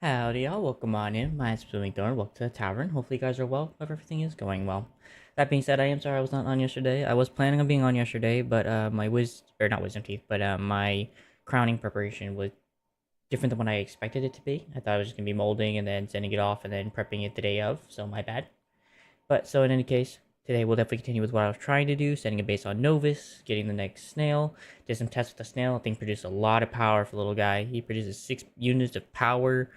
Howdy y'all, welcome on in. My name's Thorn. Welcome to the tavern. Hopefully you guys are well. Hope everything is going well. That being said, I am sorry I was not on yesterday. I was planning on being on yesterday, but my not wisdom teeth, but my crowning preparation was different than what I expected it to be. I thought it was just gonna be molding and then sending it off and then prepping it the day of, so my bad. But so in any case, today we'll definitely continue with what I was trying to do, setting a base on Novus, getting the next snail. Did some tests with the snail. I think produced a lot of power for the little guy. He produces 6 units of power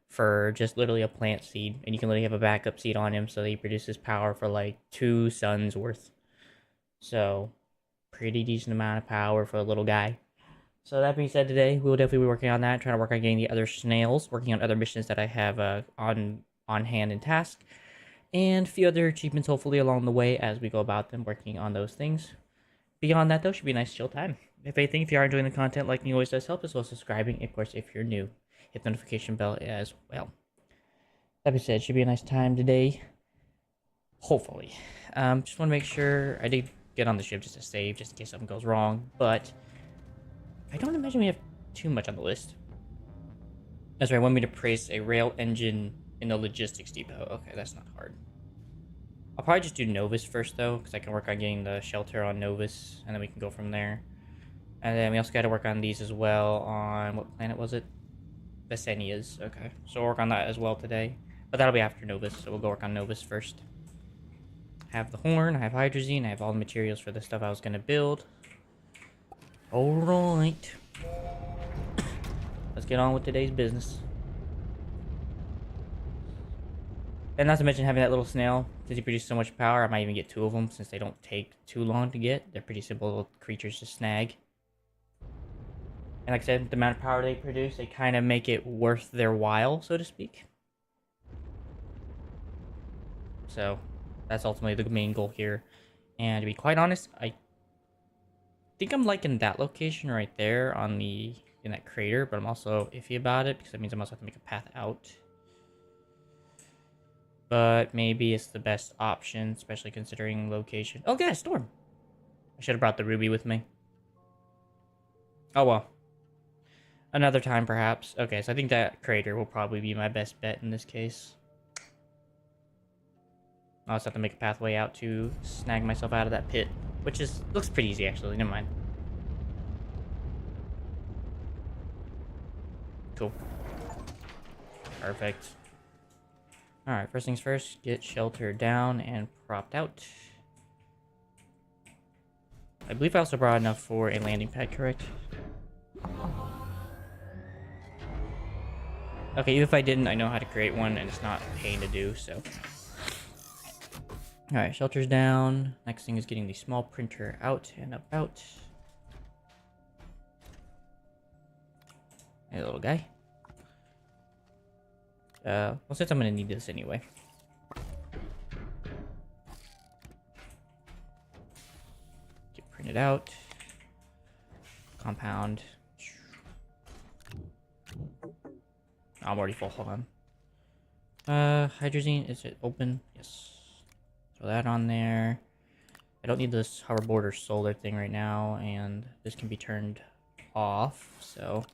for just literally a plant seed, and you can literally have a backup seed on him so that he produces power for like 2 suns worth. So pretty decent amount of power for a little guy. So that being said, today we will definitely be working on that, trying to work on getting the other snails, working on other missions that I have on hand in task, and a few other achievements hopefully along the way as we go about them, working on those things. Beyond that though, should be a nice chill time. If anything, if you are enjoying the content, liking always does help, as well as subscribing, of course, if you're new. Hit the notification bell as well. That being said, should be a nice time today. Hopefully. Just want to make sure I did get on the ship just to save, just in case something goes wrong, but I don't imagine we have too much on the list. That's right, I want me to place a rail engine in the logistics depot. Okay, that's not hard. I'll probably just do Novus first, though, because I can work on getting the shelter on Novus, and then we can go from there. And then we also got to work on these as well on, what planet was it? Vesenias. Okay, so we'll work on that as well today. But that'll be after Novus, so we'll go work on Novus first. I have the horn, I have hydrazine, I have all the materials for the stuff I was going to build. Alright. Let's get on with today's business. And not to mention having that little snail, since he produces so much power, I might even get 2 of them since they don't take too long to get. They're pretty simple little creatures to snag. And like I said, the amount of power they produce, they kind of make it worth their while, so to speak. So, that's ultimately the main goal here. And to be quite honest, I think I'm liking that location right there on in that crater, but I'm also iffy about it because that means I'm also have to make a path out. But maybe it's the best option, especially considering location. Oh, yeah, storm. I should have brought the ruby with me. Oh, well. Another time, perhaps. Okay, so I think that crater will probably be my best bet in this case. I'll just have to make a pathway out to snag myself out of that pit, which looks pretty easy, actually. Never mind. Cool. Perfect. Alright, first things first, get shelter down and propped out. I believe I also brought enough for a landing pad, correct? Okay, even if I didn't, I know how to create one, and it's not a pain to do, so. Alright, shelter's down. Next thing is getting the small printer out and about. Hey, little guy. Well, since I'm gonna need this anyway. Get printed out. Compound. I'm already full, hold on. Hydrazine, is it open? Yes. Throw that on there. I don't need this hoverboard or solar thing right now, and this can be turned off, so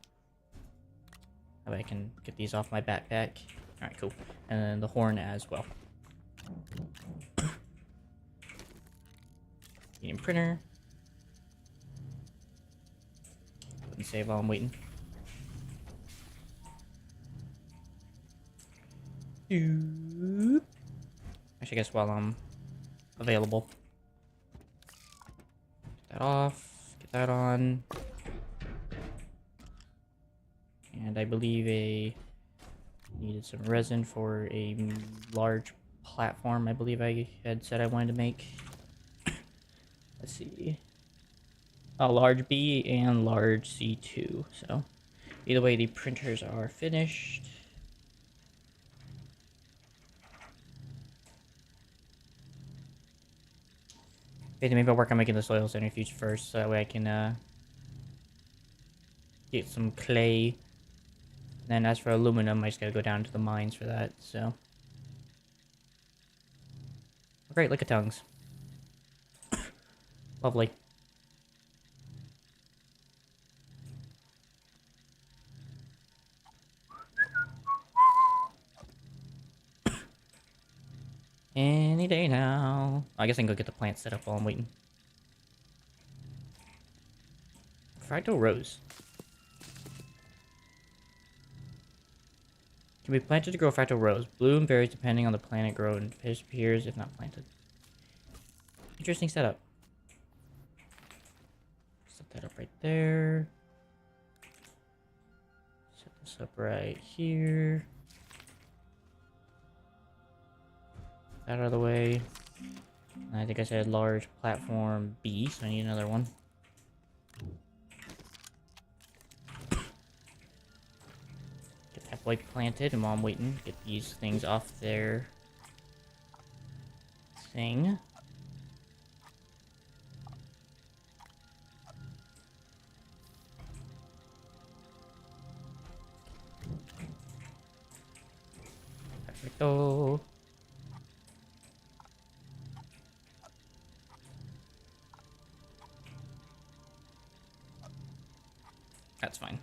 I can get these off my backpack. Alright, cool. And then the horn as well. Medium printer. Go and save while I'm waiting. Actually, I guess while I'm available. Get that off. Get that on. And I believe needed some resin for a large platform. I believe I had said I wanted to make. Let's see. a large B and large C2. So either way, the printers are finished. Okay, maybe I'll work on making the soil centrifuge first, so that way I can get some clay. And then as for aluminum, I just gotta go down to the mines for that, so. Great, lick of tongues. Lovely. Any day now. I guess I can go get the plant set up while I'm waiting. Fractal rose. Can be planted to grow fractal rose. Bloom varies depending on the plant it grows and disappears if not planted. Interesting setup. Set that up right there. Set this up right here. That out of the way. And I think I said large platform B, so I need another one. Get that boy planted, and while I'm waiting, get these things off their thing. Perfecto. That's fine.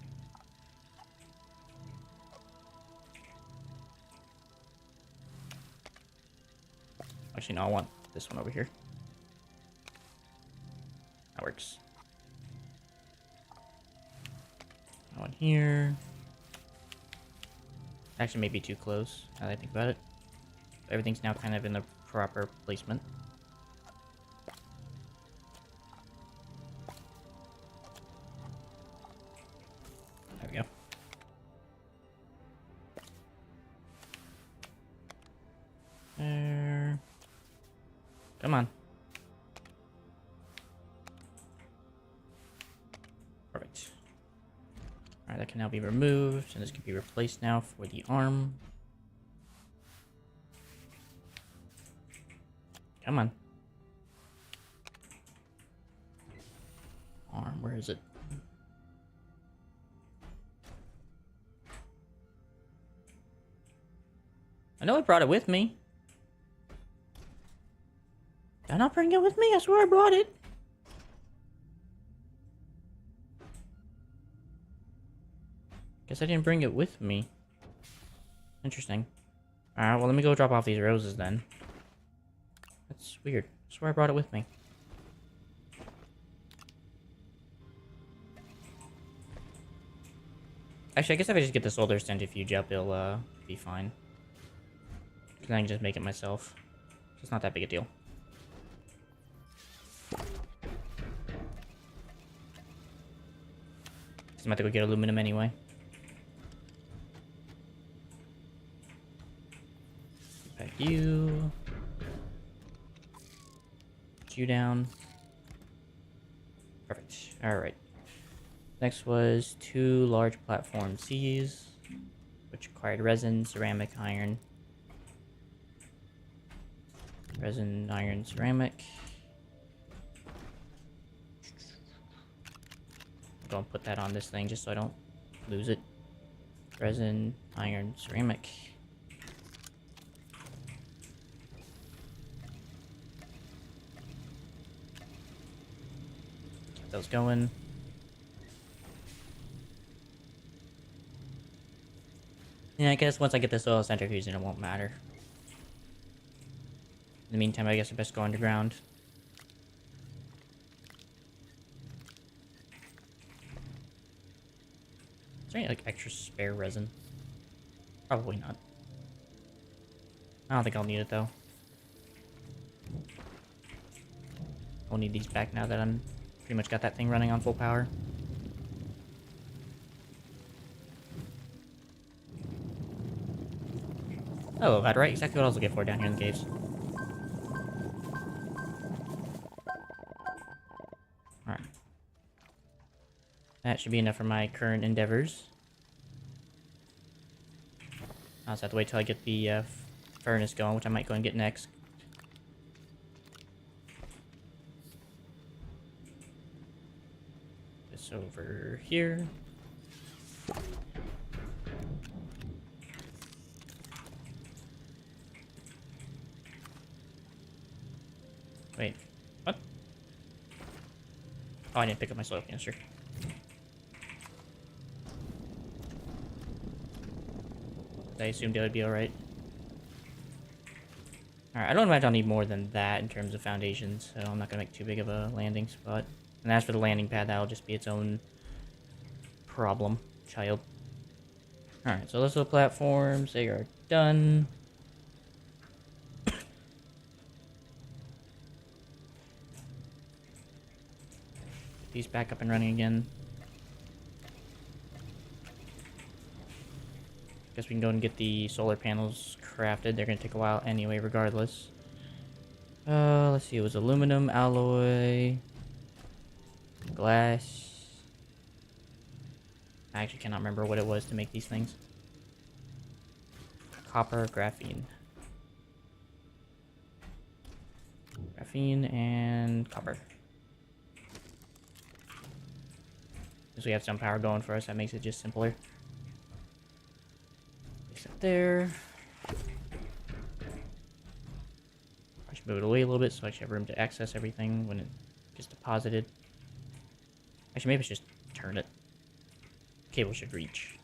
Actually, no, I want this one over here. That works. That one here. Actually, maybe too close, now that I think about it. Everything's now kind of in the proper placement. There we go. There. Come on. Perfect. Alright, that can now be removed, and this can be replaced now for the arm. Come on. Arm, where is it? I know I brought it with me. Did I not bring it with me? I swear I brought it. Guess I didn't bring it with me. Interesting. Alright, well let me go drop off these roses then. That's weird. I swear I brought it with me. Actually, I guess if I just get the solar centrifuge up, it'll be fine. Then I can just make it myself. So it's not that big a deal. I'm about to go get aluminum anyway. Back you. Put you down. Perfect. Alright. Next was 2 large platform C's, which required resin, ceramic, iron. Resin, iron, ceramic. Go and put that on this thing just so I don't lose it. Resin, iron, ceramic. Get those going. Yeah, I guess once I get the soil centrifuge, then it won't matter. In the meantime, I guess I best go underground. Is there any, like, extra spare resin? Probably not. I don't think I'll need it, though. I'll need these back now that I'm pretty much got that thing running on full power. Oh, that right? Exactly what I was looking for down here in the caves. Alright. That should be enough for my current endeavors. I'll just have to wait till I get the furnace going, which I might go and get next. This over here. Wait, what? Oh, I didn't pick up my soil canister. I assumed it would be alright. Alright, I don't imagine I'll need more than that in terms of foundations, so I'm not going to make too big of a landing spot. And as for the landing pad, that'll just be its own problem, child. Alright, so those are the platforms. They are done. Get these back up and running again. Guess we can go and get the solar panels crafted. They're going to take a while anyway, regardless. Let's see. It was aluminum, alloy, glass. I actually cannot remember what it was to make these things. Copper, graphene. Graphene and copper. Since we have some power going for us, that makes it just simpler. There. I should move it away a little bit so I should have room to access everything when it gets deposited. Actually, maybe I should just turn it. Cable should reach.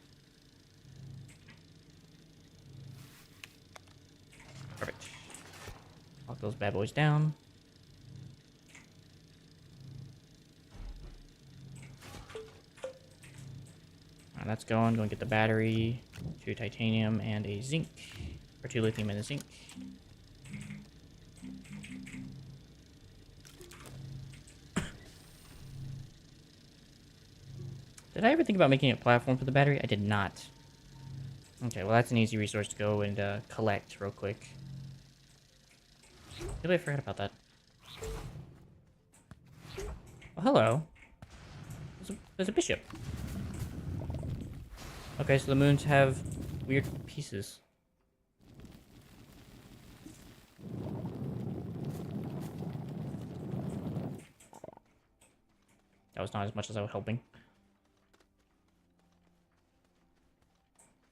Perfect. Lock those bad boys down. Alright, that's going. Go and get the battery. 2 titanium and a zinc. Or 2 lithium and a zinc. Did I ever think about making a platform for the battery? I did not. Okay, well that's an easy resource to go and collect real quick. Maybe I forgot about that. Oh, hello. There's a bishop. Okay, so the moons have weird pieces. That was not as much as I was hoping.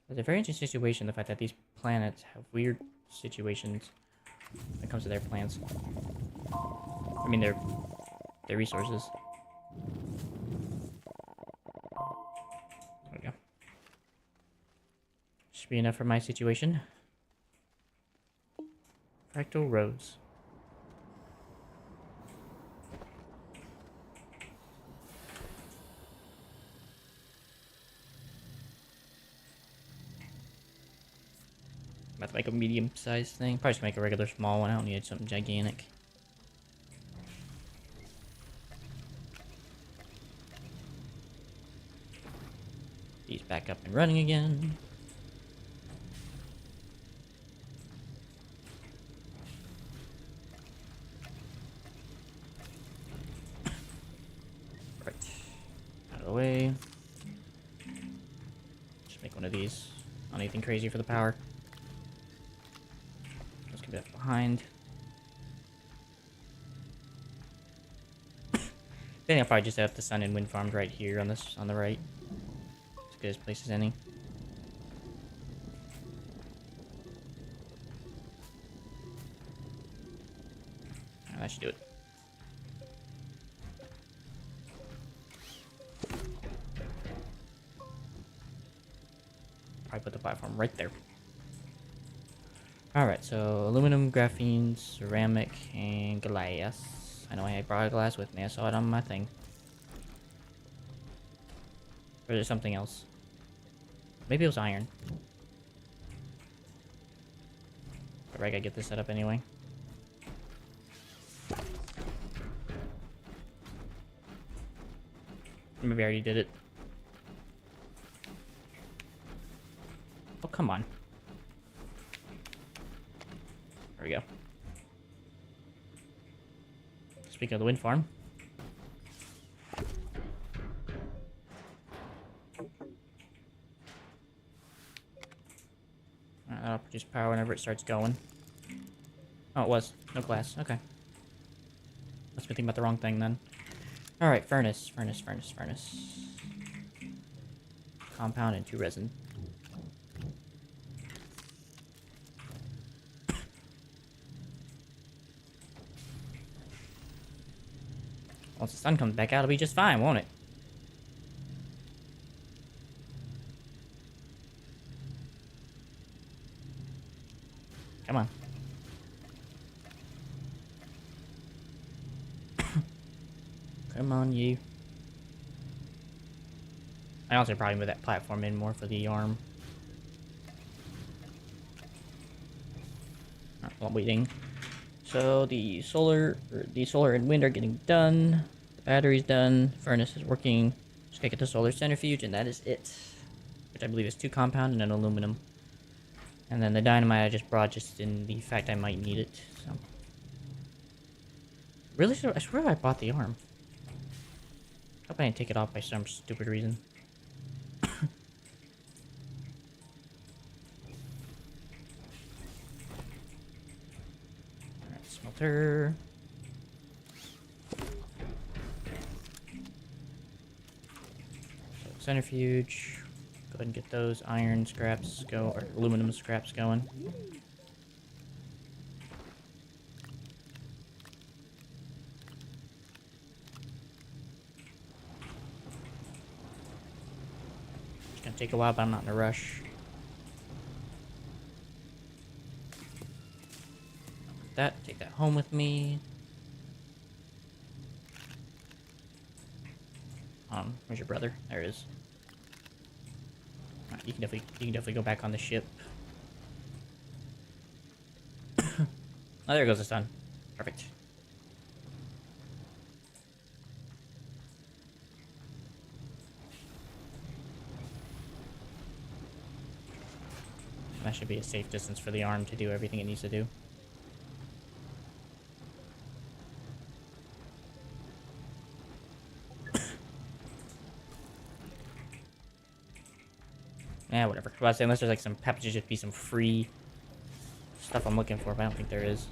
It's a very interesting situation, the fact that these planets have weird situations when it comes to their plants. I mean, their resources. There we go. Should be enough for my situation. Fractal roads. I'm about to make a medium-sized thing. Probably just make a regular small one. I don't need something gigantic. These back up and running again. Right. Out of the way. Just make one of these. Not anything crazy for the power. Let's get that behind. I think I'll probably just have the sun and wind farms right here on this on the right. As good as place as any. That should do it. Probably put the platform right there. Alright, so aluminum, graphene, ceramic, and glass. I know I brought a glass with me. I saw it on my thing. Or is it something else? Maybe it was iron. But I gotta get this set up anyway. Maybe I already did it. Oh, come on. There we go. Speaking of the wind farm. Just power whenever it starts going. Oh, it was. No glass. Okay. Must be thinking about the wrong thing then. Alright, furnace. Compound and 2 resin. Once the sun comes back out, it'll be just fine, won't it? Come on. Come on, you. I also probably move that platform in more for the arm. Alright, while waiting. So the solar and wind are getting done. The battery's done. Furnace is working. Just gotta get the solar centrifuge, and that is it. Which I believe is 2 compound and an aluminum. And then the dynamite I just brought just in the fact I might need it. So. Really? I swear I bought the arm. Hope I didn't take it off by some stupid reason. Alright, smelter. So, centrifuge. Go ahead and get those iron scraps or aluminum scraps going. It's gonna take a while, but I'm not in a rush. Take that home with me. Where's your brother? There he is. Right, you can definitely go back on the ship. Oh, there goes the sun. Perfect. That should be a safe distance for the arm to do everything it needs to do. Yeah, whatever. I was saying, unless there's like happens to just be some free stuff I'm looking for, but I don't think there is.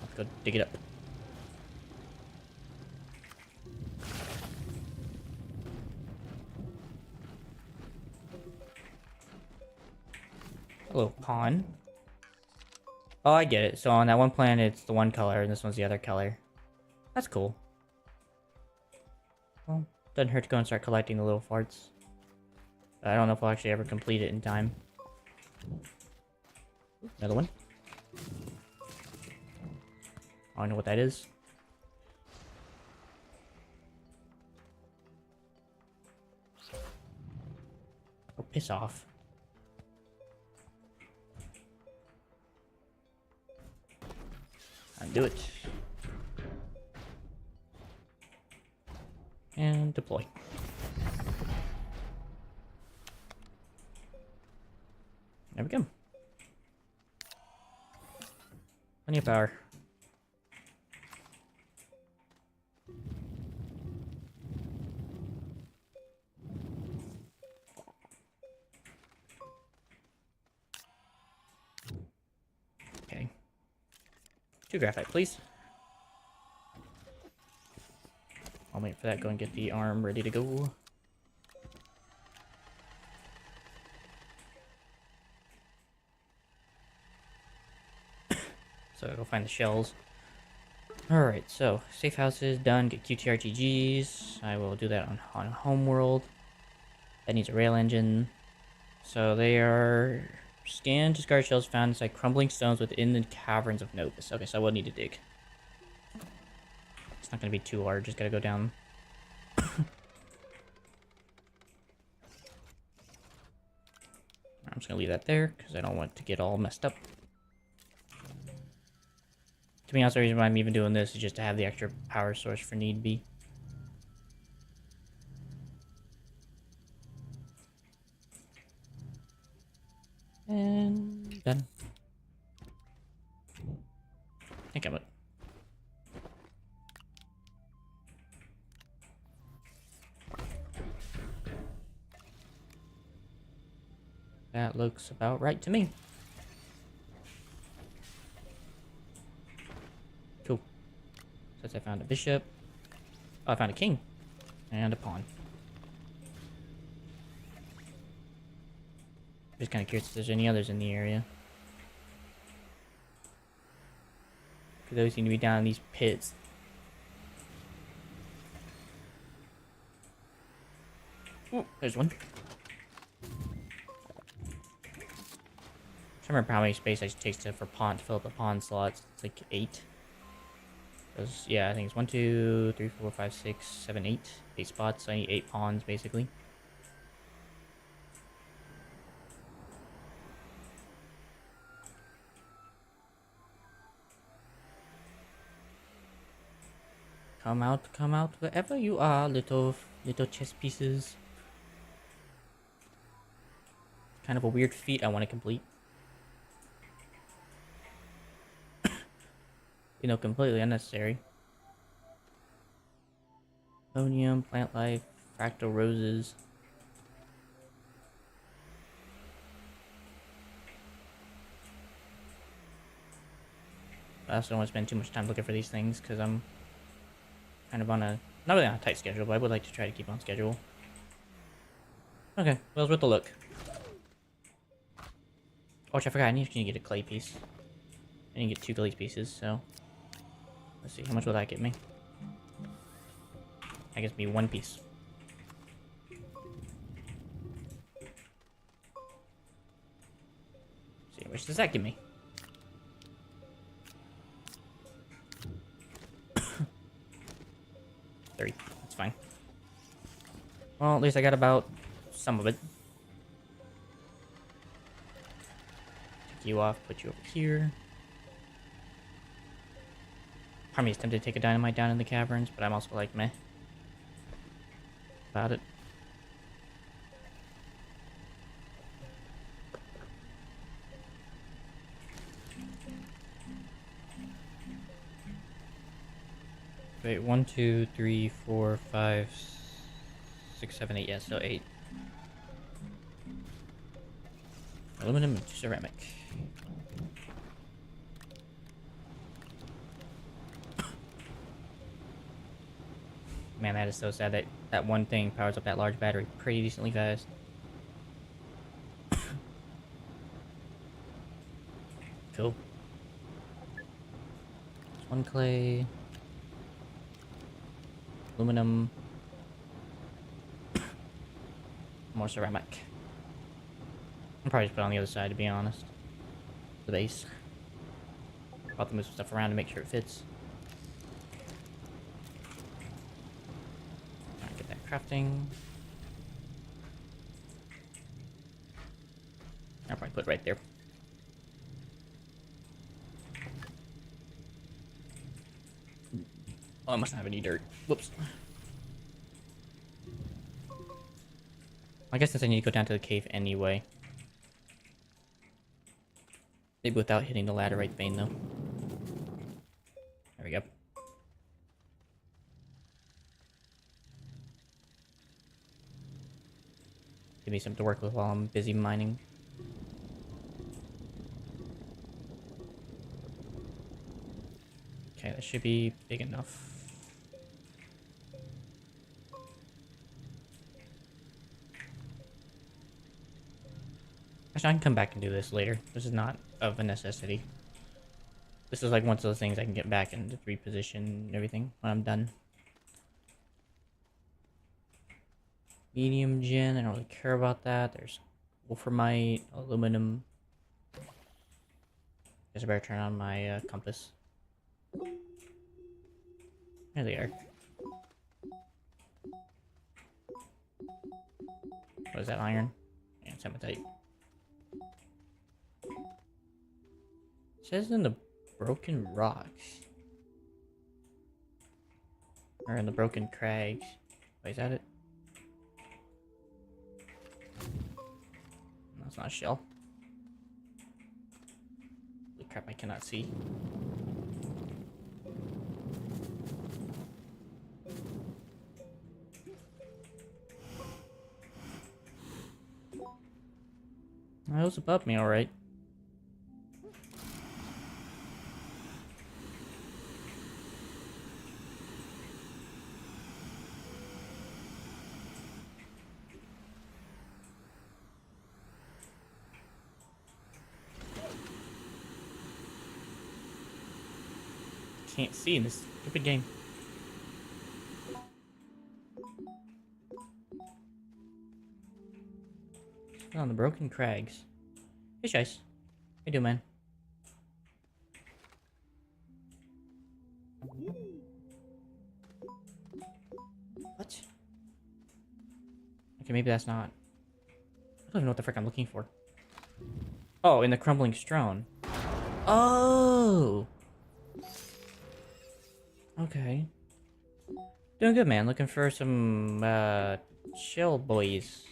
Let's go dig it up. Hello, pawn. Oh, I get it. So on that one planet, it's the one color, and this one's the other color. That's cool. Well, doesn't hurt to go and start collecting the little farts. I don't know if I'll actually ever complete it in time. Another one. I don't know what that is. Oh, piss off. Undo it. And deploy. There we go. Plenty of power. Okay. 2 graphite, please. I'll wait for that. Go and get the arm ready to go. So go find the shells. Alright, so safe house is done. Get QTRTGs. I will do that on Homeworld. That needs a rail engine. So they are scanned, discard shells found inside crumbling stones within the caverns of Novus. Okay, so I will need to dig. It's not going to be too hard, just gotta go down. I'm just gonna leave that there, because I don't want it to get all messed up. To be honest, the reason why I'm even doing this is just to have the extra power source for need be. And done. I think I'm it. That looks about right to me. Cool. Since I found a bishop. Oh, I found a king. And a pawn. Just kind of curious if there's any others in the area. Because those seem to be down in these pits. Ooh, there's one. I don't remember how many space it takes to fill up the pawn slots. It's like 8. Yeah, I think it's 1, 2, 3, 4, 5, 6, 7, 8. 8 spots. So I need 8 pawns basically. Come out wherever you are, little chess pieces. Kind of a weird feat I want to complete. You know, completely unnecessary. Ammonium, plant life, fractal roses. I also don't want to spend too much time looking for these things because I'm kind of on a, not really on a tight schedule, but I would like to try to keep on schedule. Okay, well, it's worth a look. Oh, I forgot, I need to get a clay piece. I need to get 2 clay pieces, so... Let's see, how much will that get me? That gives me 1 piece. Let's see, how much does that give me? $30, that's fine. Well, at least I got about some of it. Take you off, put you over here. Part of me is tempted to take a dynamite down in the caverns, but I'm also like, meh. About it. Wait, 1, 2, 3, 4, 5, 6, 7, 8. Yeah, so 8. Aluminum and ceramic. Man, that is so sad that that one thing powers up that large battery pretty decently fast. Cool. There's 1 clay. Aluminum. More ceramic. I'll probably just put it on the other side, to be honest. The base. I'll have to move some stuff around to make sure it fits. Alright, get that crafting. I'll probably put it right there. Oh, I must not have any dirt. Whoops. I guess since I need to go down to the cave anyway. Maybe without hitting the laterite vein, though. There we go. Give me something to work with while I'm busy mining. Okay, that should be big enough. Actually, I can come back and do this later. This is not of a necessity. This is like one of those things I can get back into reposition and everything when I'm done. Medium gen, I don't really care about that. There's wolframite, aluminum. Guess I better turn on my compass. There they are. What is that, iron? Yeah, it's hematite. It says in the broken rocks. Or in the broken crags. Wait, is that it? No, it's not a shell. Holy crap, I cannot see. was above me, alright. Can't see in this stupid game. On the broken crags. Hey, Chase. How you doing, man? What? Okay, maybe that's not... I don't even know what the frick I'm looking for. Oh, in the crumbling stone. Oh! Okay. Doing good, man. Looking for some, shell boys.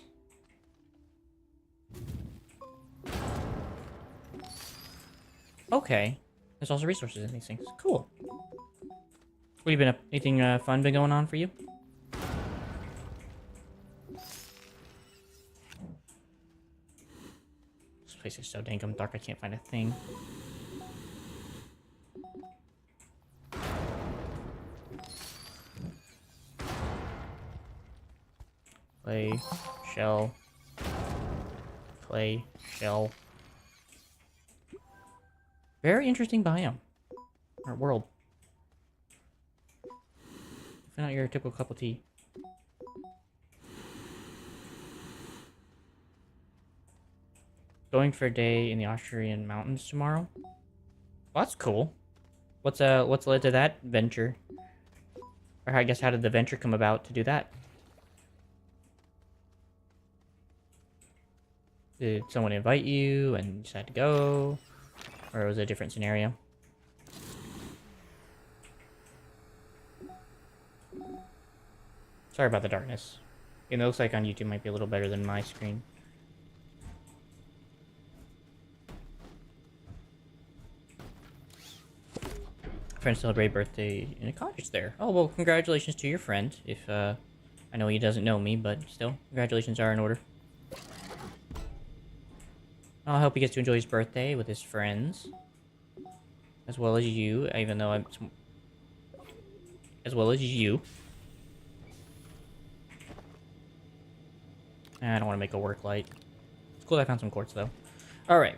Okay. There's also resources in these things. Cool. What have you been up? Anything, fun been going on for you? This place is so dang dark, I can't find a thing. Clay, shell, clay, shell. Very interesting biome. Or world. Find out your typical cup of tea. Going for a day in the Austrian mountains tomorrow. Well, that's cool. What's led to that venture? Or I guess how did the venture come about to do that? Did someone invite you and you decided to go? Or was it a different scenario? Sorry about the darkness. It looks like on YouTube might be a little better than my screen. Friend celebrate birthday in a cottage there. Oh, well, congratulations to your friend. If, I know he doesn't know me, but still, congratulations are in order. I hope he gets to enjoy his birthday with his friends. As well as you, even though I'm... As well as you. I don't want to make a work light. It's cool I found some quartz, though. Alright.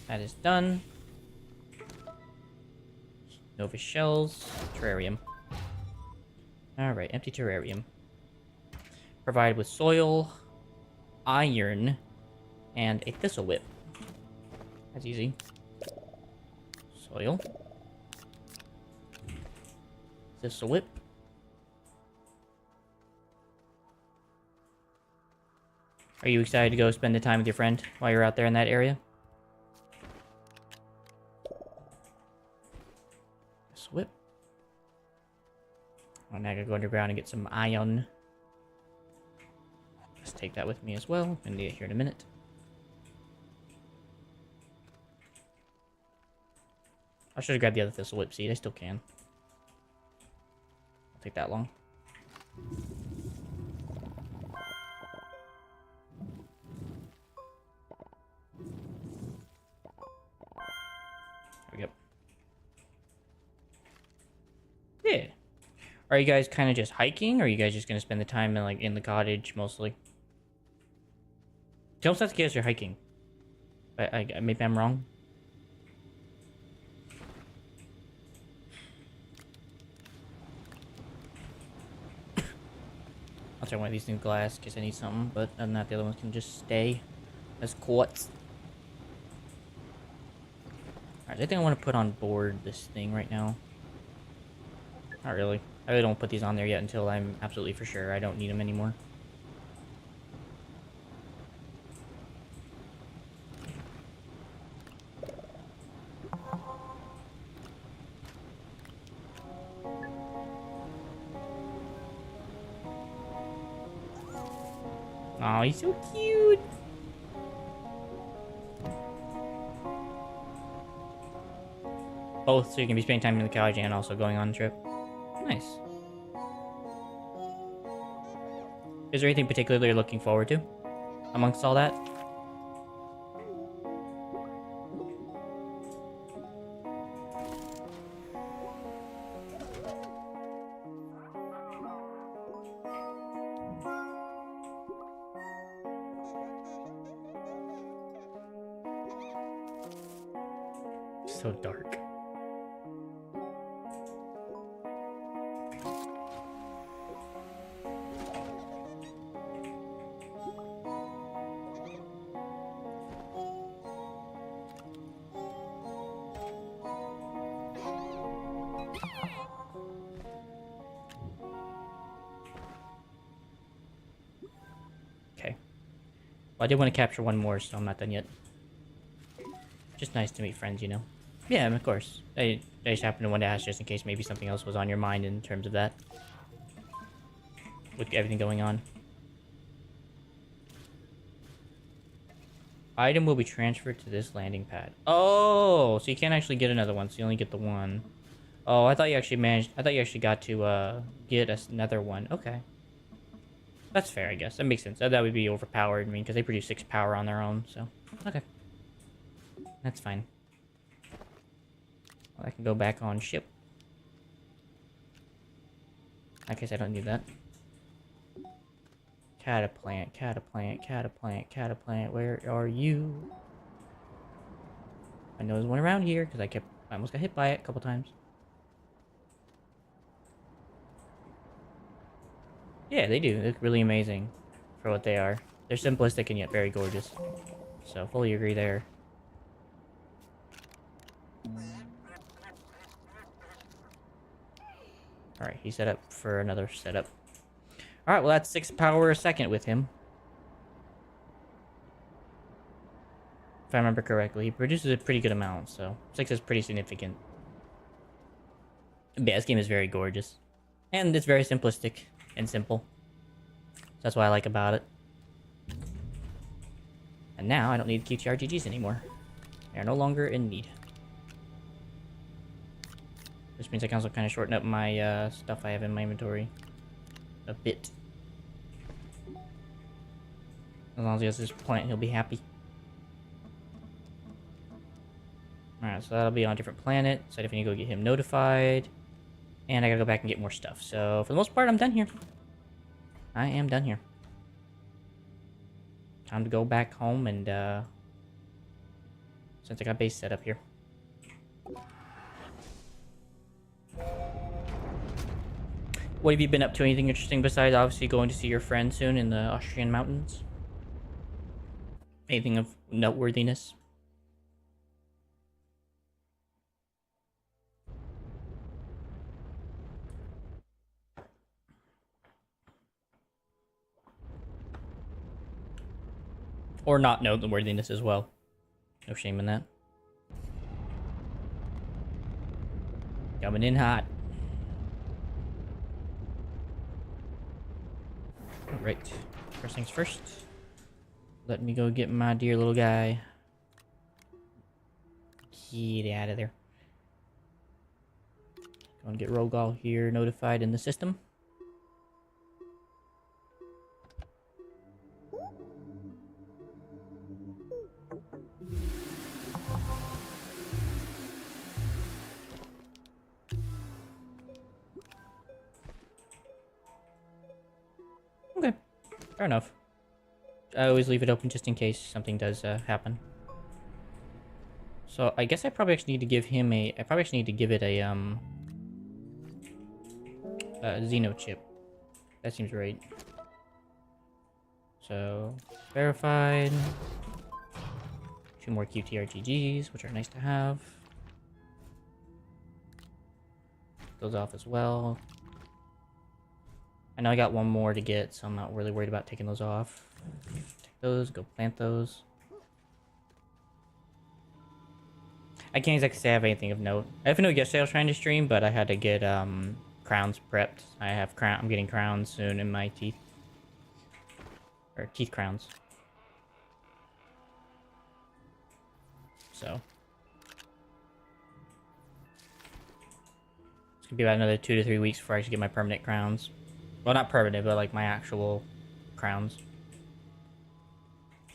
That is done. Nova shells. Terrarium. Alright, empty terrarium. Provided with soil, iron, and a thistle whip. That's easy. Soil. Thistle whip. Are you excited to go spend the time with your friend while you're out there in that area? Thistle whip. Oh, now I gotta go underground and get some iron. Let's take that with me as well. I'm gonna need it here in a minute. I should have grabbed the other thistle whip seed. I still can. Won't take that long. There we go. Yeah. Are you guys kind of just hiking, or are you guys just gonna spend the time in, like, in the cottage mostly? It almost sounds like you guys are hiking. Maybe I'm wrong. I'll try one of these new glass in case I need something, but other than that, the other ones can just stay as quartz. Alright, I think I want to put on board this thing right now. Not really. I really don't put these on there yet until I'm absolutely for sure I don't need them anymore. Oh, he's so cute. Both, so you can be spending time in the cottage and also going on the trip. Nice. Is there anything particularly you're looking forward to amongst all that? so dark. Okay. Well, I did want to capture one more, so I'm not done yet. Just nice to meet friends, you know? Yeah, of course. I just happened to want to ask just in case maybe something else was on your mind in terms of that. With everything going on. Item will be transferred to this landing pad. Oh, so you can't actually get another one, so you only get the one. Oh, I thought you actually managed... I thought you actually got to, get another one. Okay. That's fair, I guess. That makes sense. That would be overpowered, I mean, because they produce 6 power on their own, so... Okay. That's fine. Well, I can go back on ship. I guess I don't need that. Cataplant, cataplant, cataplant, cataplant, where are you? I know there's one around here, because I almost got hit by it a couple times. Yeah, they do. They look really amazing for what they are. They're simplistic and yet very gorgeous. So, fully agree there. Alright, he's set up for another setup. Alright, well that's 6 power a second with him. If I remember correctly. He produces a pretty good amount, so 6 is pretty significant. Yeah, this game is very gorgeous. And it's very simplistic and simple. So that's what I like about it. And now I don't need to keep the RGGs anymore. They are no longer in need. Which means I can also kind of shorten up my stuff I have in my inventory a bit. As long as he has this plant, he'll be happy. Alright, so that'll be on a different planet. So if I need to go get him notified. And I gotta go back and get more stuff. So for the most part, I'm done here. I am done here. Time to go back home and since I got base set up here. What have you been up to? Anything interesting besides obviously going to see your friend soon in the Austrian mountains? Anything of noteworthiness? Or not noteworthiness as well. No shame in that. Coming in hot. Right. First things first. Let me go get my dear little guy. Get out of there. Go and get Rogal here notified in the system. Okay, fair enough. I always leave it open just in case something does happen. So I guess I probably actually need to give him a. I probably actually need to give it a Xeno chip. That seems right. So verified. 2 more QTRGGs, which are nice to have. Those off as well. I know I got 1 more to get, so I'm not really worried about taking those off. Take those, go plant those. I can't exactly say I have anything of note. I have no yesterday I was trying to stream, but I had to get crowns prepped. I'm getting crowns soon in my teeth. Or teeth crowns. So it's gonna be about another 2 to 3 weeks before I actually get my permanent crowns. Well, not permanent, but like my actual crowns.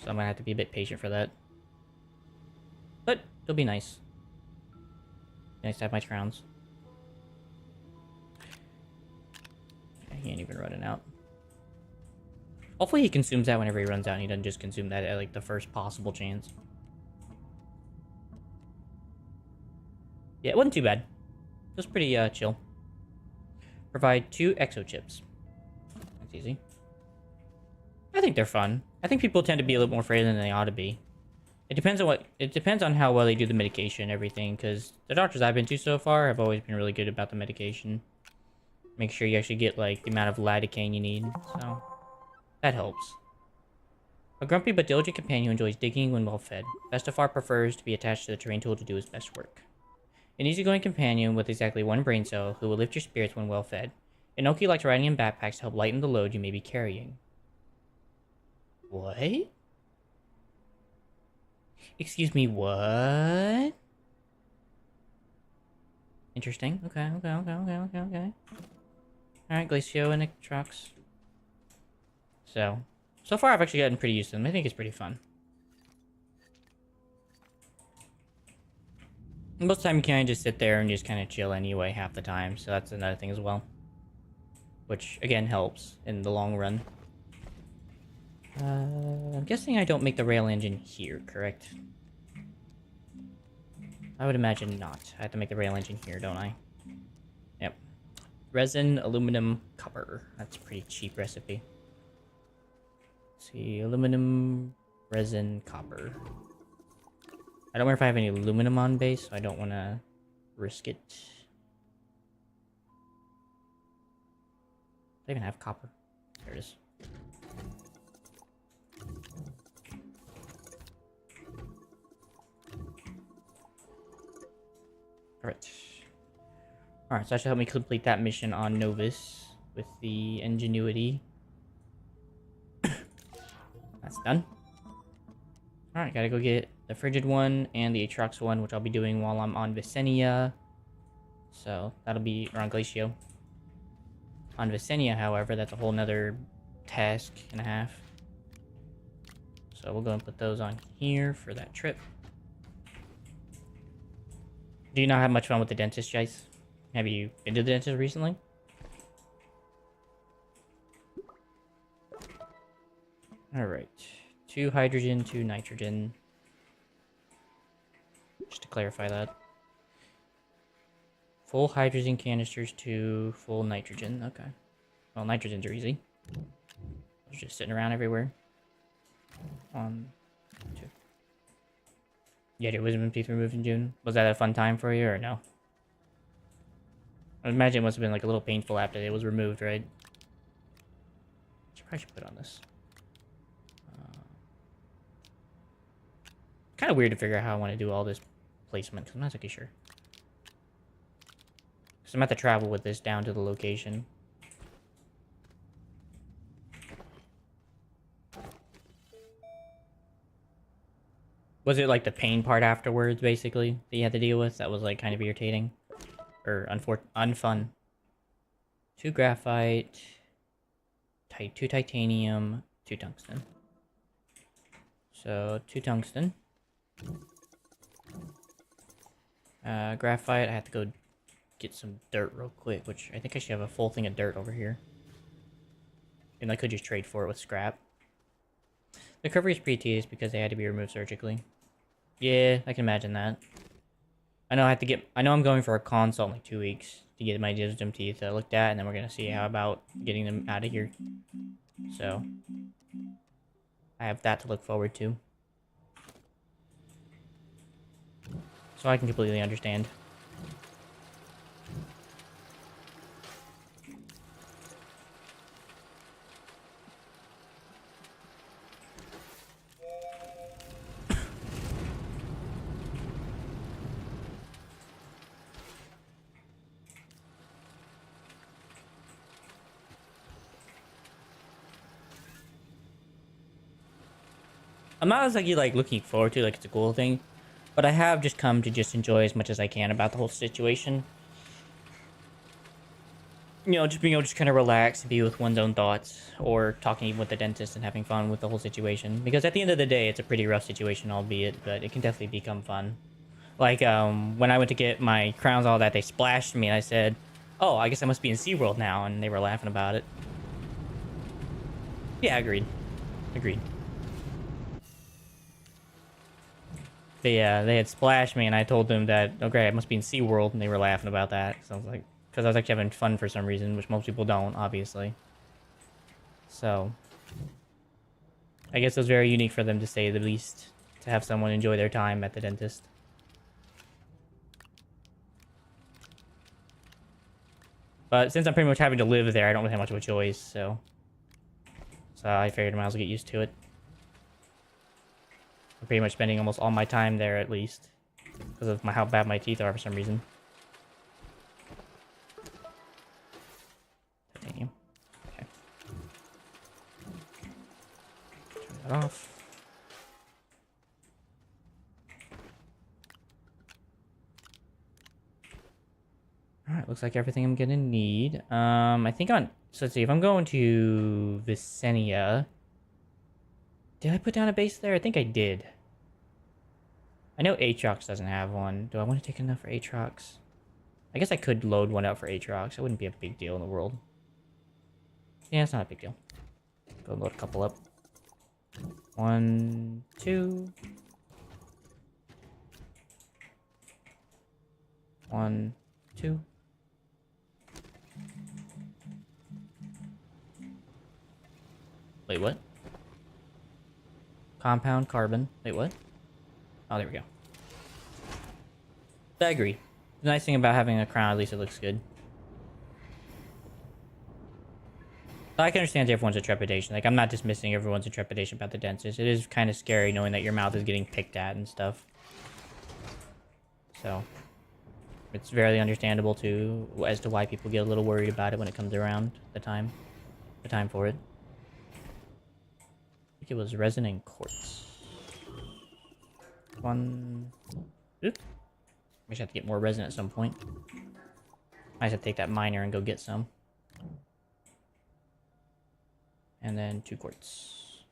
So I'm gonna have to be a bit patient for that. But it'll be nice. Nice to have my crowns. Okay, he ain't even running out. Hopefully he consumes that whenever he runs out and he doesn't just consume that at like the first possible chance. Yeah, it wasn't too bad. It was pretty chill. Provide 2 exo chips. That's easy. I think they're fun. I think people tend to be a little more afraid than they ought to be. It depends on how well they do the medication and everything, because the doctors I've been to so far have always been really good about the medication. Make sure you actually get like the amount of lidocaine you need, so that helps. A grumpy but diligent companion who enjoys digging when well fed. Bestafar prefers to be attached to the terrain tool to do his best work. An easygoing companion with exactly 1 brain cell who will lift your spirits when well fed. Inoki likes riding in backpacks to help lighten the load you may be carrying. What? Excuse me, what? Interesting. Okay. Alright, Glacio and Ictrox. So far I've actually gotten pretty used to them. I think it's pretty fun. Most of the time you kind of just sit there and just kind of chill anyway half the time, so that's another thing as well. Which, again, helps in the long run. I'm guessing I don't make the rail engine here, correct? I would imagine not. I have to make the rail engine here, don't I? Yep. Resin, aluminum, copper. That's a pretty cheap recipe. Let's see, aluminum, resin, copper. I don't remember if I have any aluminum on base, so I don't want to risk it. Do I even have copper? There it is. Alright. Alright, so that should help me complete that mission on Novus with the ingenuity. That's done. Alright, gotta go get the frigid one and the Atrox one, which I'll be doing while I'm on Visenia. So that'll be around Glacio. On Visenia, however, that's a whole nother task and a half. So we'll go and put those on here for that trip. Do you not have much fun with the dentist, Jace? Have you been to the dentist recently? Alright. 2 hydrogen, 2 nitrogen. Just to clarify that. Full hydrogen canisters to full nitrogen. Okay. Well, nitrogens are easy. They're just sitting around everywhere. 1, 2. You had your wisdom teeth removed in June. Was that a fun time for you or no? I imagine it must have been like a little painful after it was removed, right? I should put on this. Kind of weird to figure out how I want to do all this placement, because I'm not exactly sure. Because I'm going to have to travel with this down to the location. Was it like the pain part afterwards, basically, that you had to deal with? That was like kind of irritating. Or unfun. 2 graphite. 2 titanium. 2 tungsten. So, 2 tungsten. Graphite, I have to go get some dirt real quick, which I think I should have a full thing of dirt over here. And I could just trade for it with scrap. The recovery is pretty tedious because they had to be removed surgically. Yeah, I can imagine that. I know I'm going for a consult in like 2 weeks to get my wisdom teeth looked at, and then we're gonna see how about getting them out of here. So I have that to look forward to. So I can completely understand. I'm not exactly like looking forward to like it's a cool thing, but I have just come to just enjoy as much as I can about the whole situation. You know, just being able to just kind of relax and be with one's own thoughts, or talking with the dentist and having fun with the whole situation. Because at the end of the day, it's a pretty rough situation, albeit, but it can definitely become fun. Like, when I went to get my crowns, all that, they splashed me, and I said, "Oh, I guess I must be in SeaWorld now," and they were laughing about it. Yeah, agreed. Agreed. They had splashed me, and I told them that, okay, I must be in SeaWorld, and they were laughing about that. So I was like, because I was actually having fun for some reason, which most people don't, obviously. So, I guess it was very unique for them to say the least, to have someone enjoy their time at the dentist. But since I'm pretty much having to live there, I don't really have much of a choice, so I figured I might as well get used to it. I'm pretty much spending almost all my time there, at least, because of how bad my teeth are for some reason. Titanium. Okay. Turn that off. Alright, looks like everything I'm gonna need. I think so let's see, if I'm going to Vicenia... Did I put down a base there? I think I did. I know Aatrox doesn't have one. Do I want to take enough for Aatrox? I guess I could load one out for Aatrox. It wouldn't be a big deal in the world. Yeah, it's not a big deal. Go load a couple up. 1, 2. 1, 2. Wait, what? Compound carbon. Wait, what? Oh, there we go. I agree. The nice thing about having a crown, at least it looks good. But I can understand everyone's trepidation. Like, I'm not dismissing everyone's trepidation about the dentist. It is kind of scary knowing that your mouth is getting picked at and stuff. So, it's very understandable too, as to why people get a little worried about it when it comes around the time for it. I think it was resin and quartz. 1. Oop. I should have to get more resin at some point. I just have to take that miner and go get some. And then 2 quartz.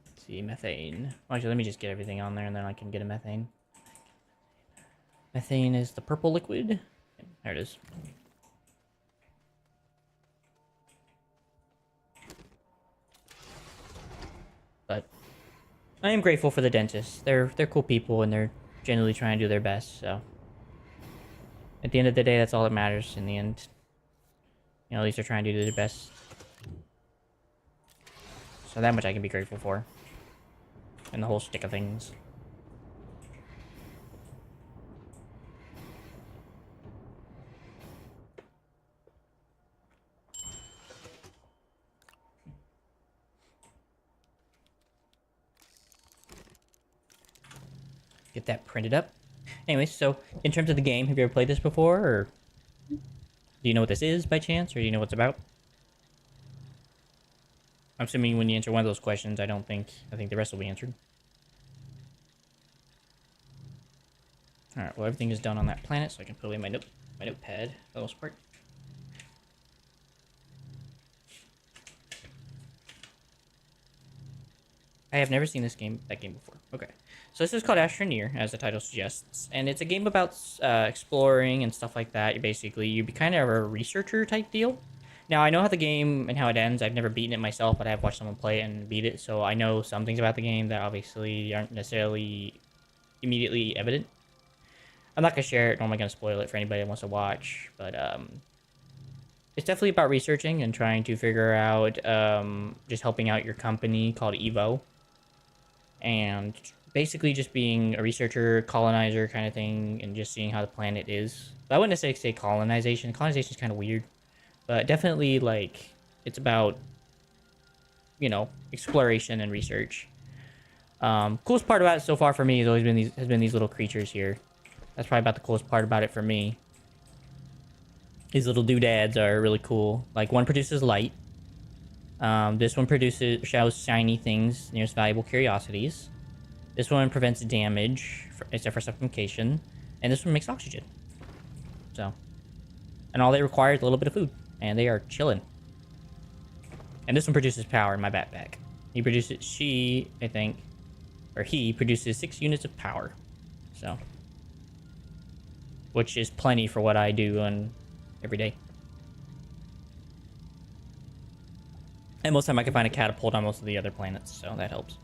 Let's see, methane. Actually, let me just get everything on there and then I can get a methane. Methane is the purple liquid. There it is. But I am grateful for the dentists. They're cool people and they're generally trying to do their best, so at the end of the day, that's all that matters in the end. You know, at least they're trying to do their best. So that much I can be grateful for. And the whole stick of things. Get that printed up. Anyways, so in terms of the game, have you ever played this before, or do you know what this is by chance, or do you know what it's about? I'm assuming when you answer one of those questions, I think the rest will be answered. Alright, well everything is done on that planet, so I can put away my notepad for the most part. I have never seen that game before. Okay. So this is called Astroneer, as the title suggests, and it's a game about exploring and stuff like that. You be kind of a researcher type deal. Now, I know how the game and how it ends. I've never beaten it myself, but I have watched someone play it and beat it, so I know some things about the game that obviously aren't necessarily immediately evident. I'm not going to share it, nor am I going to spoil it for anybody that wants to watch, but it's definitely about researching and trying to figure out, just helping out your company called Evo, and basically just being a researcher, colonizer kind of thing, and just seeing how the planet is. But I wouldn't necessarily say colonization. Colonization is kind of weird, but definitely, like, it's about, you know, exploration and research. Coolest part about it so far for me has always been these little creatures here. That's probably about the coolest part about it for me. These little doodads are really cool. Like, one produces light. This one shows shiny things, nearest valuable curiosities. This one prevents damage, except for suffocation. And this one makes oxygen. So. And all they require is a little bit of food. And they are chilling. And this one produces power in my backpack. He produces, he produces 6 units of power. So. Which is plenty for what I do, and every day. And most of the time I can find a catapult on most of the other planets, so that helps.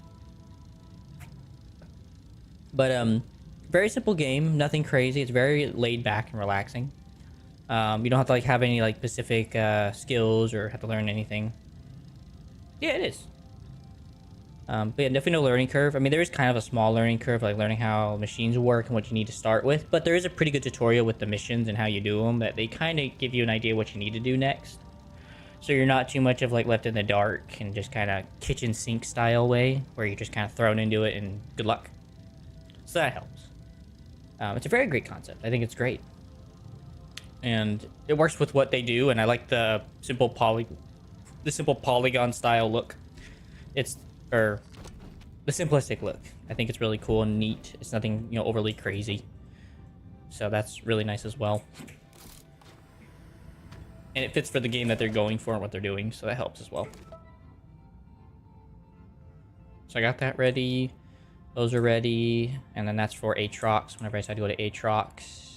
But very simple game, nothing crazy. It's very laid back and relaxing. You don't have to like have any like specific skills or have to learn anything. Yeah, it is. But yeah, definitely no learning curve. I mean, there is kind of a small learning curve, like learning how machines work and what you need to start with. But there is a pretty good tutorial with the missions and how you do them that they kind of give you an idea what you need to do next. So you're not too much of like left in the dark and just kind of kitchen sink style way where you're just kind of thrown into it and good luck. So that helps. It's a very great concept. I think it's great. And it works with what they do, and I like the simple polygon style look. The simplistic look. I think it's really cool and neat. It's nothing, overly crazy. So that's really nice as well. And it fits for the game that they're going for and what they're doing, so that helps as well. So I got that ready. Those are ready. And then that's for Aatrox. Whenever I decide to go to Aatrox.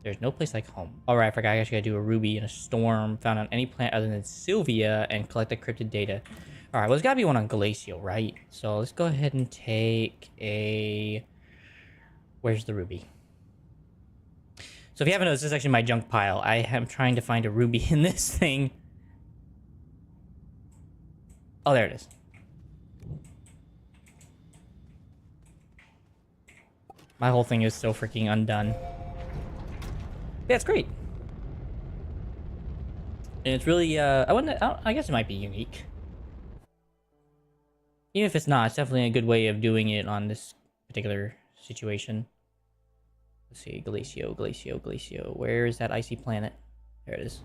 There's no place like home. Alright, I forgot I actually gotta do a ruby and a storm found on any planet other than Sylvia and collect the cryptid data. Alright, well there's gotta be one on Glacial, right? So let's go ahead and take a... Where's the ruby? So if you haven't noticed, this is actually my junk pile. I am trying to find a ruby in this thing. Oh, there it is. My whole thing is so freaking undone. Yeah, it's great. And it's really, I guess it might be unique. Even if it's not, it's definitely a good way of doing it on this particular situation. Let's see, Glacio. Where is that icy planet? There it is.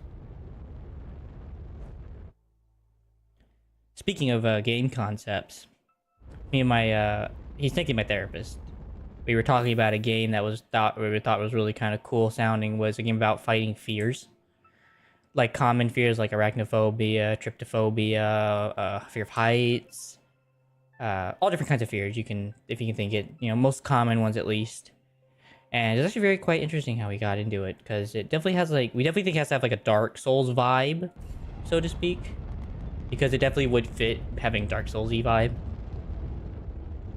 Speaking of game concepts, me and my, he's thinking my therapist. We were talking about a game that we thought was really kind of cool sounding. Was a game about fighting fears, like common fears like arachnophobia, tryptophobia, fear of heights, all different kinds of fears you can, if you can think it, most common ones at least. And it's actually very quite interesting how we got into it, because it definitely has like, we definitely think it has to have like a Dark Souls vibe, so to speak, because it definitely would fit having Dark Souls-y vibe.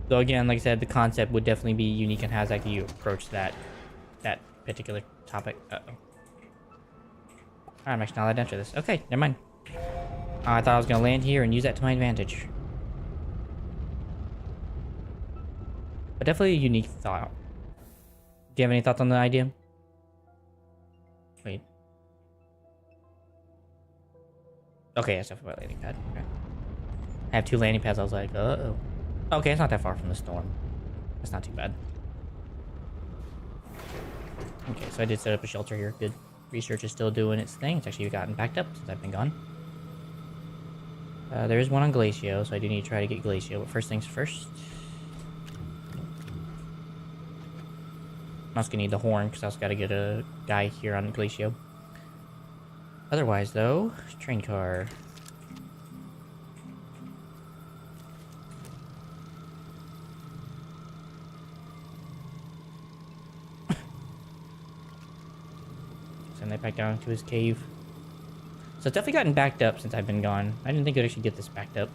So again, like I said, the concept would definitely be unique and how exactly you approach that particular topic. Uh-oh. I'm actually not allowed to enter this. Okay, never mind. I thought I was going to land here and use that to my advantage. But definitely a unique thought. Do you have any thoughts on the idea? Wait. Okay, that's definitely my landing pad. Okay. I have 2 landing pads. I was like, uh-oh. Okay, it's not that far from the storm. That's not too bad. Okay, so I did set up a shelter here. Good. Research is still doing its thing. It's actually gotten backed up since I've been gone. There is one on Glacio, so I do need to try to get Glacio. But first things first. I'm also gonna need the horn, because I also gotta get a guy here on Glacio. Otherwise, though, train car. Send that back down to his cave. So it's definitely gotten backed up since I've been gone. I didn't think it would actually get this backed up,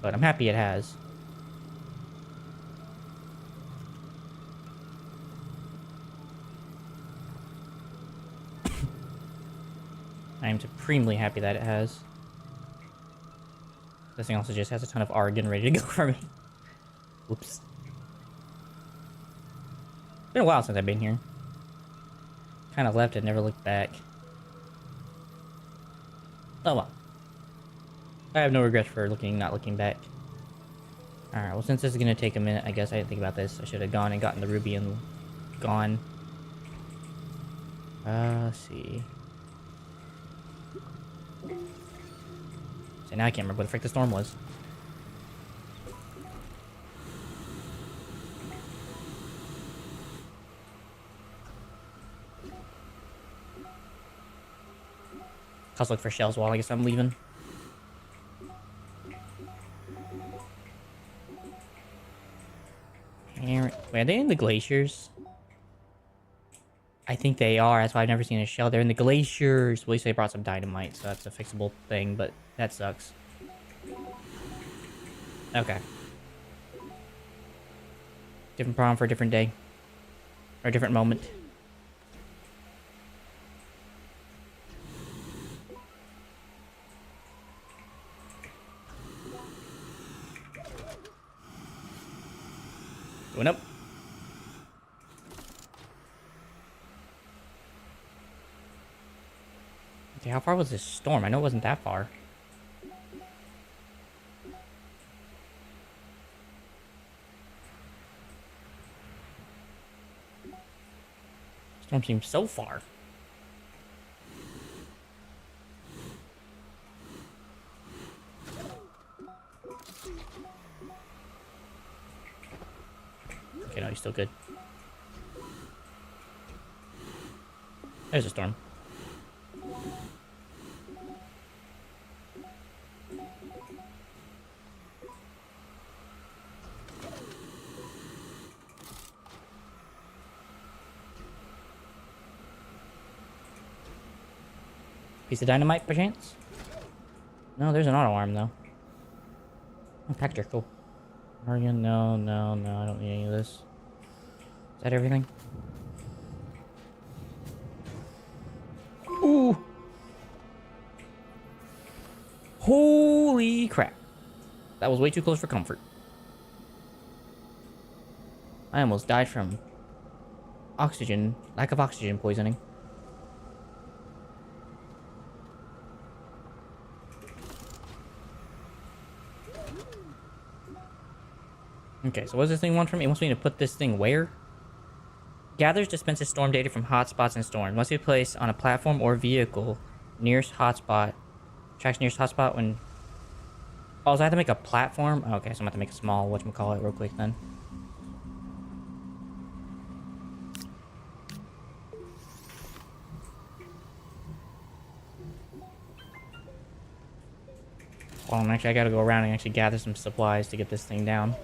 but I'm happy it has. I am supremely happy that it has. This thing also just has a ton of argon ready to go for me. Whoops. It's been a while since I've been here. Kind of left and never looked back. Oh well. I have no regrets for not looking back. Alright, well since this is going to take a minute, I guess I didn't think about this. I should have gone and gotten the ruby and gone. Let's see. So now I can't remember what the frick the storm was. I'll look for shells while I guess I'm leaving. Wait, are they in the glaciers? I think they are. That's why I've never seen a shell. They're in the glaciers. Well, at least they brought some dynamite, so that's a fixable thing, but that sucks. Okay. Different problem for a different day. Or a different moment. Going up. Okay, how far was this storm? I know it wasn't that far. Storm seems so far. Okay, no, he's still good. There's a storm. Piece of dynamite, perchance? No, there's an auto arm, though. Oh, Pector, cool. Morgan, no, no, no, I don't need any of this. Is that everything? Ooh! Holy crap. That was way too close for comfort. I almost died from oxygen, lack of oxygen poisoning. Okay, so what does this thing want from me? It wants me to put this thing where? Gathers, dispenses storm data from hotspots and storms. Must be placed on a platform or vehicle nearest hotspot. Tracks nearest hotspot when... Oh, so I have to make a platform? Okay, so I'm going to have to make a small whatchamacallit real quick then. Hold on, actually I gotta go around and actually gather some supplies to get this thing down.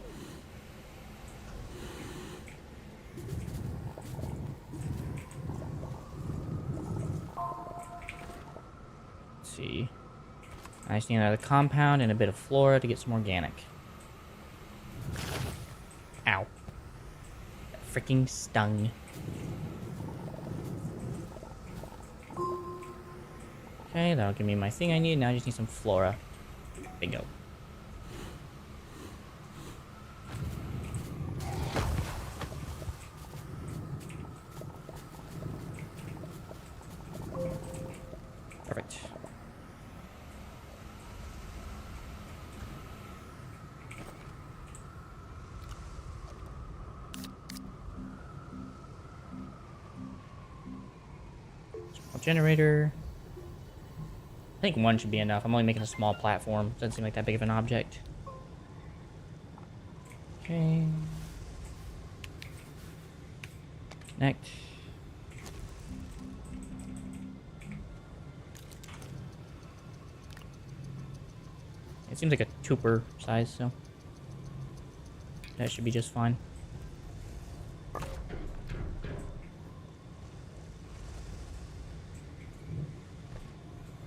See. I just need another compound and a bit of flora to get some organic. Ow. That freaking stung. Okay, that'll give me my thing I need. Now I just need some flora. Bingo. Perfect. Small generator. I think one should be enough. I'm only making a small platform. Doesn't seem like that big of an object. Okay. Connect. It seems like a tuber size, so that should be just fine. There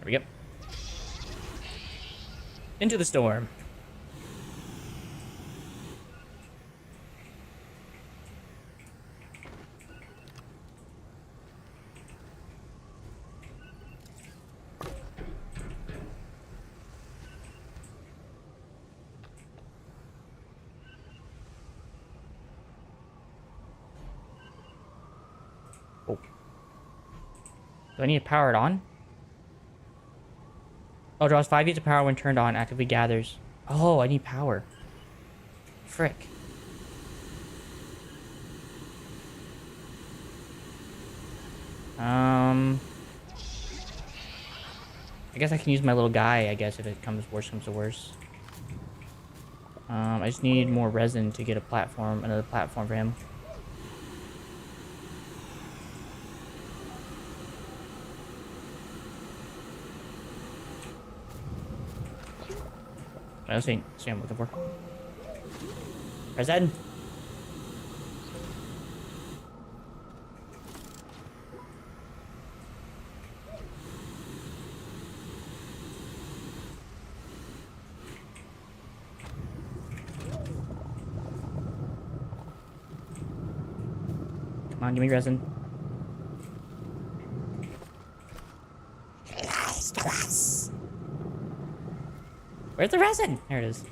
we go. Into the storm. Oh. Do I need to power it on? Oh, draws 5 units of power when turned on, actively gathers. Oh, I need power. Frick. I guess I can use my little guy, I guess, if it comes to worse. I just need more resin to get a platform, another platform for him. Let's see what I'm looking for. Resin. Come on, give me resin. Where's the resin? There it is.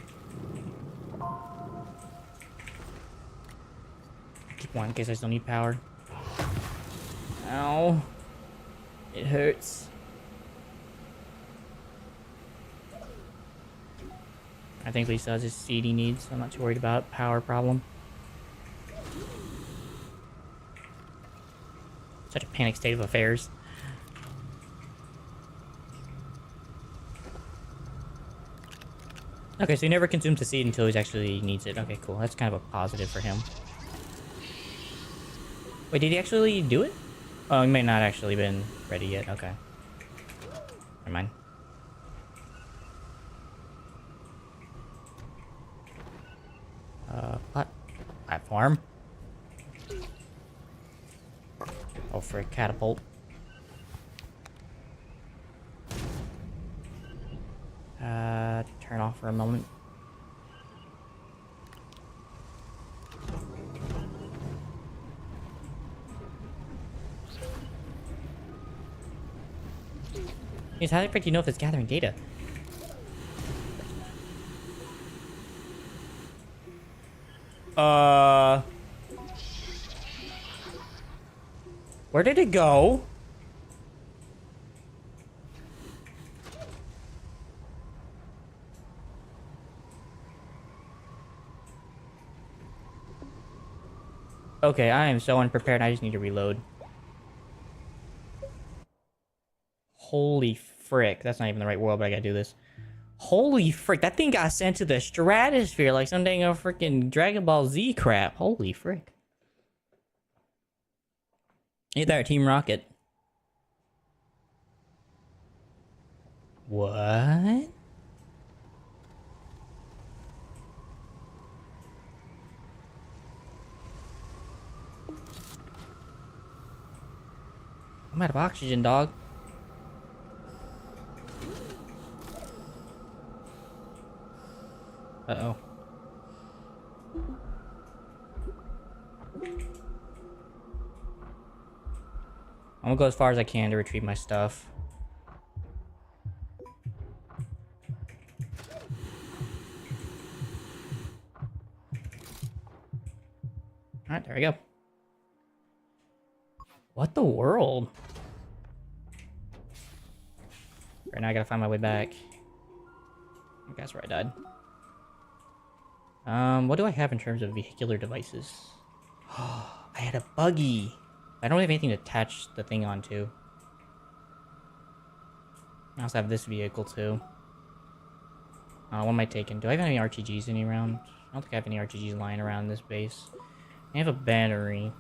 Keep one in case I still need power. Ow. It hurts. I think Lisa has his seed he needs, so I'm not too worried about power problem. Such a panic state of affairs. Okay, so he never consumes the seed until he actually needs it. Okay, cool. That's kind of a positive for him. Wait, did he actually do it? Oh, he may not actually been ready yet. Okay. Never mind. Platform. Oh, for a catapult. Turn off for a moment. Yes, how the frick do you know if it's gathering data? Where did it go? Okay, I am so unprepared. I just need to reload. Holy frick. That's not even the right world, but I gotta do this. Holy frick. That thing got sent to the stratosphere like some dang freaking Dragon Ball Z crap. Holy frick. Ain't that Team Rocket? What? I'm out of oxygen, dog. Uh-oh. I'm gonna go as far as I can to retrieve my stuff. Alright, there we go. What the world? Right now I gotta find my way back. I think that's where I died. What do I have in terms of vehicular devices? I had a buggy. I don't have anything to attach the thing onto. I also have this vehicle too. What am I taking? Do I have any RTGs any around? I don't think I have any RTGs lying around this base. I have a battery.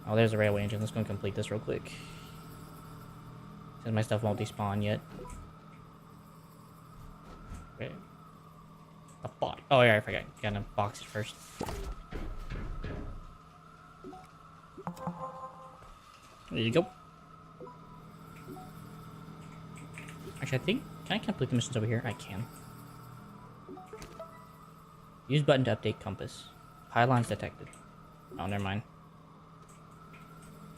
Oh, there's a railway engine. Let's go and complete this real quick. Since my stuff won't despawn yet. Okay. A bot. Oh yeah, I forgot. Gotta box it first. There you go. Actually, I think... Can I complete the missions over here? I can. Use button to update compass. Pylons detected. Oh, never mind.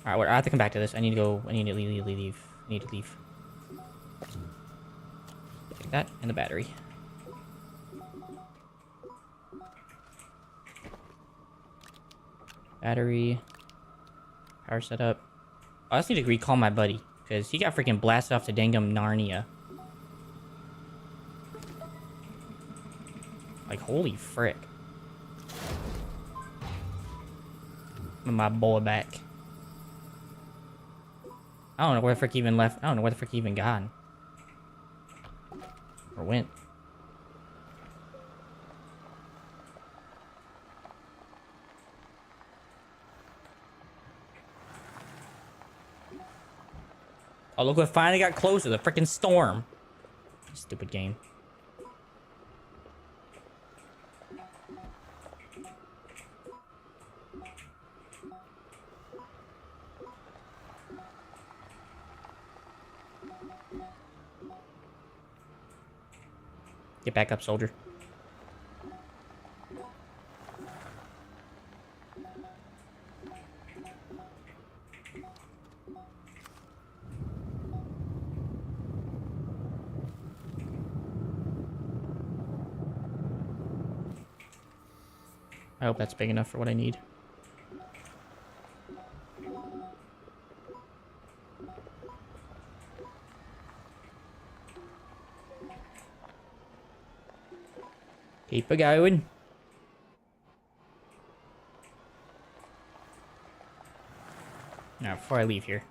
Alright, I have to come back to this. I need to go... I need to leave. I need to leave. Take that and the battery. Battery. Power setup. I just need to recall my buddy. Because he got freaking blasted off to Dangum Narnia. Like, holy frick. My boy back. I don't know where the frick he even left. I don't know where the frick he even gone. Or went. Oh, look what finally got closer. The freaking storm. Stupid game. Get back up, soldier. I hope that's big enough for what I need. Keep it going. Now, before I leave here.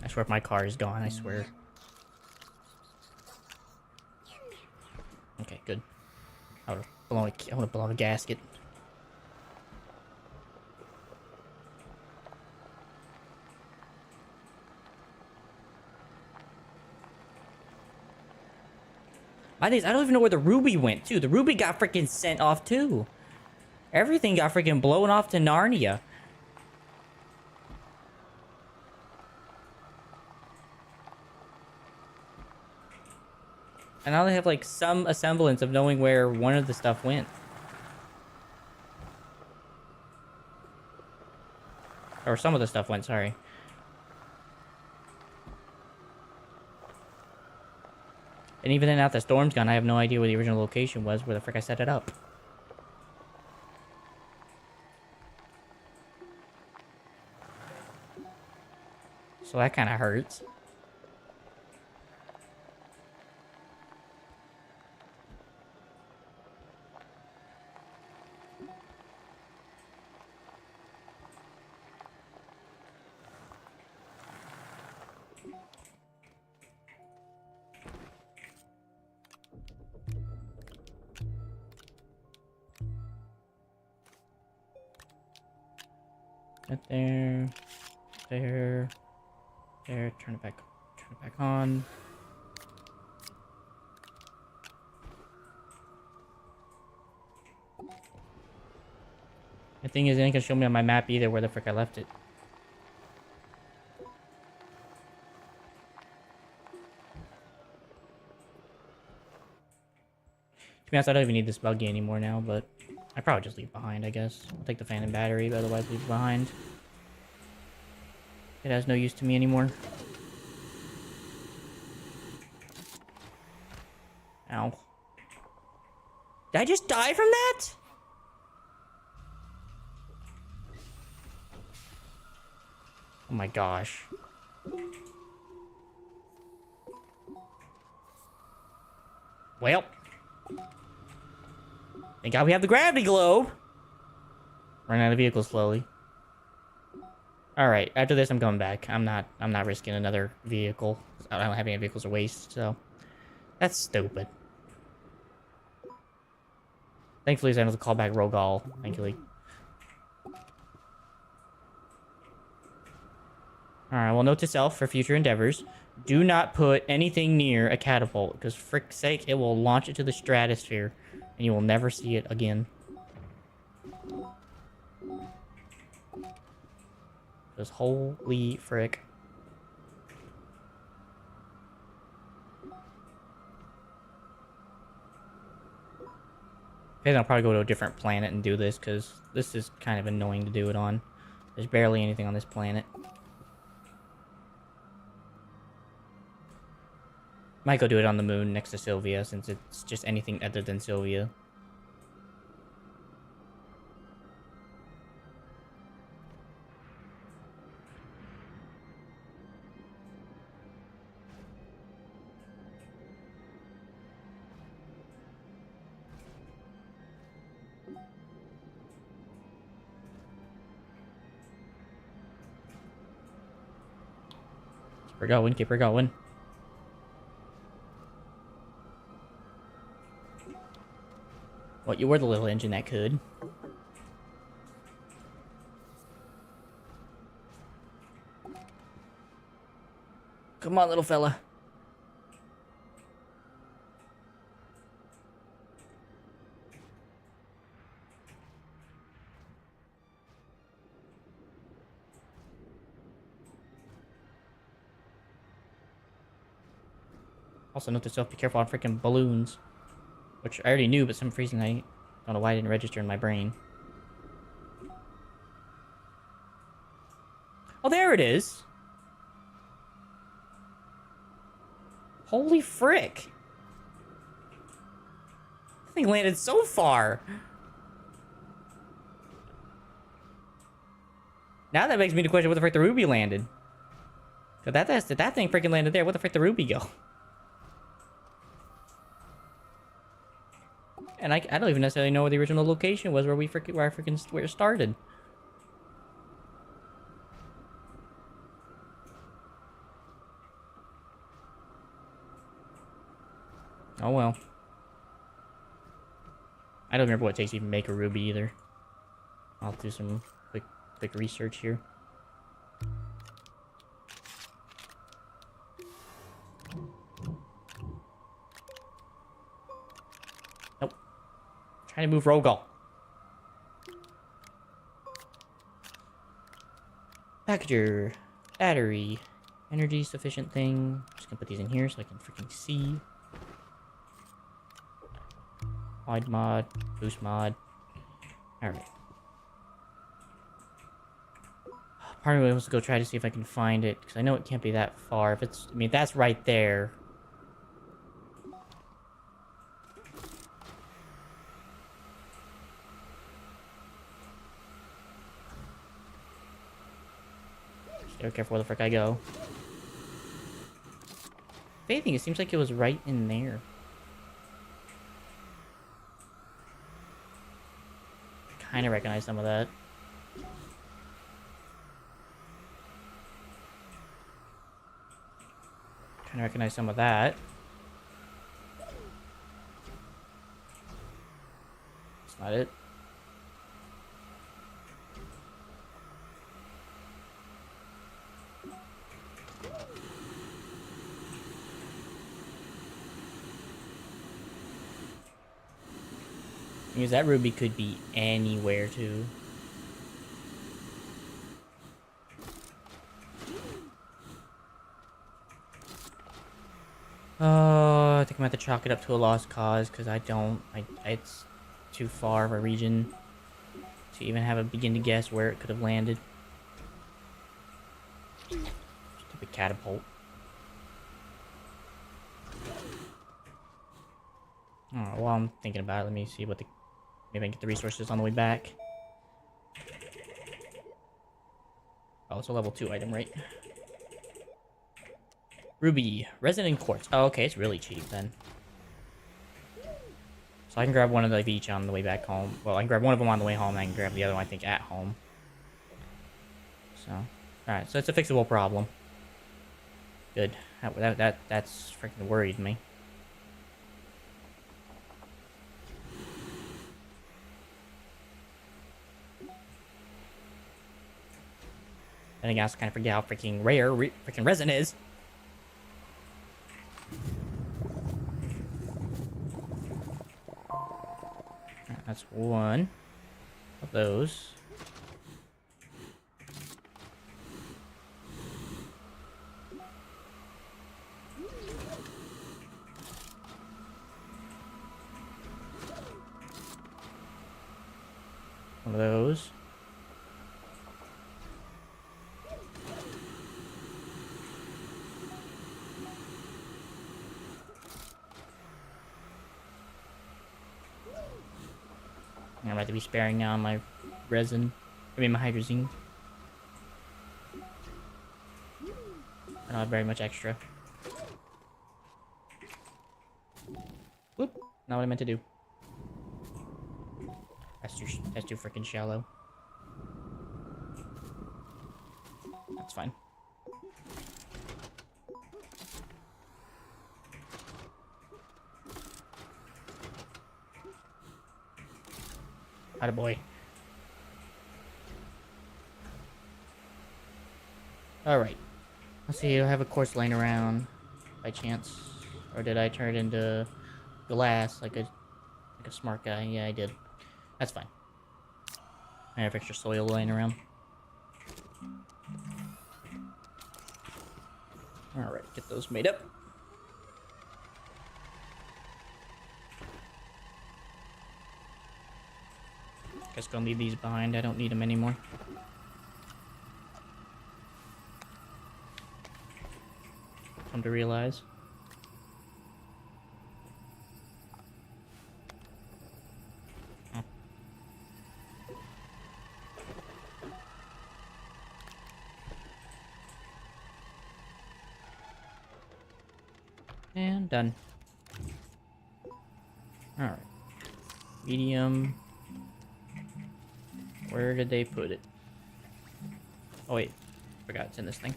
I swear if my car is gone, I swear. Okay, good. I want to blow a gasket. I don't even know where the ruby went, too. The ruby got freaking sent off, too. Everything got freaking blown off to Narnia. And now they have, like, some semblance of knowing where one of the stuff went. Or some of the stuff went, sorry. And even then, now the storm's gone, I have no idea where the original location was, where the frick I set it up. So that kind of hurts. Right there, there, turn it back on. The thing is, it ain't gonna show me on my map either where the frick I left it. To be honest, I don't even need this buggy anymore now, but I probably just leave behind, I guess. I'll take the phantom battery, but otherwise leave it behind. It has no use to me anymore. Ow. Did I just die from that? Oh my gosh. Well. Thank God we have the gravity globe. Running out of vehicles slowly. Alright, after this I'm going back. I'm not risking another vehicle. I don't have any vehicles to waste, so that's stupid. Thankfully I was able to call back Rogal, thankfully. Alright, well, note to self for future endeavors. Do not put anything near a catapult, because frick's sake, it will launch it to the stratosphere, and you will never see it again. Just holy frick. Okay, then I'll probably go to a different planet and do this, because this is kind of annoying to do it on. There's barely anything on this planet. Might go do it on the moon next to Sylvia, since it's just anything other than Sylvia. Keep her going, keep her going. Well, you were the little engine that could. Come on, little fella. Also, note to self, be careful on freaking balloons. Which I already knew, but for some reason I don't know why I didn't register in my brain. Oh, there it is! Holy frick! That thing landed so far. Now that makes me question where the frick the ruby landed. Cause that thing freaking landed there. Where the frick the ruby go? And I don't even necessarily know where the original location was where where it started. Oh well. I don't remember what it takes to even make a ruby either. I'll do some quick research here. Nope. Trying to move Rogal. Packager. Battery. Energy sufficient thing. Just gonna put these in here so I can freaking see. Wide mod. Boost mod. Alright. Part of me wants to go try to see if I can find it, because I know it can't be that far. If it's, I mean, that's right there. Just gotta be careful where the frick I go. If anything, it seems like it was right in there. Kind of recognize some of that. Kind of recognize some of that. That's not it. Because that ruby could be anywhere too. Oh, I think I'm gonna have to chalk it up to a lost cause because it's too far of a region to even have a begin to guess where it could have landed. Stupid catapult. Oh, while I'm thinking about it, let me see what the... Maybe I can get the resources on the way back. Oh, it's a level 2 item, right? Ruby. Resonant quartz. Oh, okay, it's really cheap then. So I can grab one of them each on the way back home. Well, I can grab one of them on the way home, and I can grab the other one, I think, at home. So, alright, so it's a fixable problem. Good. That's freaking worried me. Then again, I also kind of forget how freaking rare freaking resin is. That's one of those. One of those. I'm gonna have to be sparing now on my resin. I mean, my hydrazine. I don't have very much extra. Whoop! Not what I meant to do. That's too freaking shallow. That's fine. Attaboy. Alright. Let's see, I have a quartz laying around by chance. Or did I turn it into glass like a smart guy? Yeah, I did. That's fine. I have extra soil laying around. Alright, get those made up. Guess gonna leave these behind. I don't need them anymore. Come to realize. And done. Alright. Medium. Where did they put it? Oh wait, forgot it's in this thing.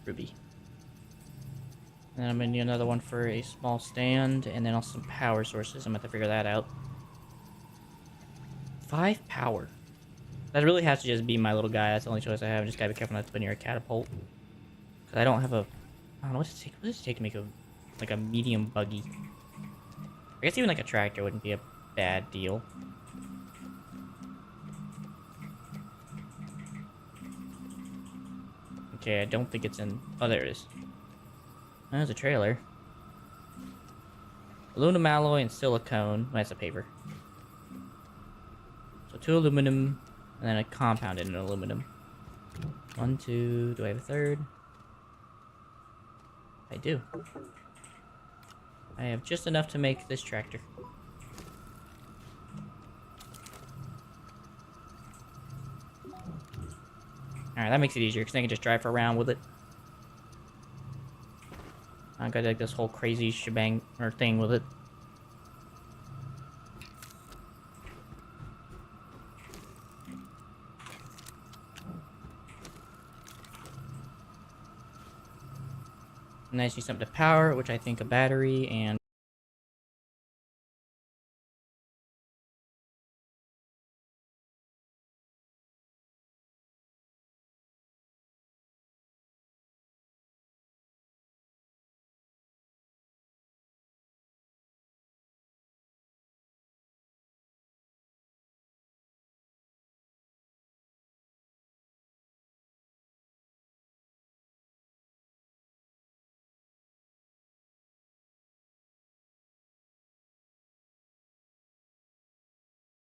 Ruby. And then I'm gonna need another one for a small stand, and then also some power sources. I'm gonna have to figure that out. 5 power. That really has to just be my little guy. That's the only choice I have. I just gotta be careful not to put near a catapult. Cause I don't have a. I don't know what's it take. What does it take to make a medium buggy? I guess even like a tractor wouldn't be a bad deal. Okay, I don't think it's in. Oh, there it is. There's a trailer. Aluminum alloy and silicone. Oh, that's a paper. So 2 aluminum, and then a compounded in aluminum. 1, 2. Do I have a third? I do. I have just enough to make this tractor. Alright, that makes it easier, because I can just drive around with it. I got like this whole crazy shebang or thing with it. And I just need something to power, which I think a battery and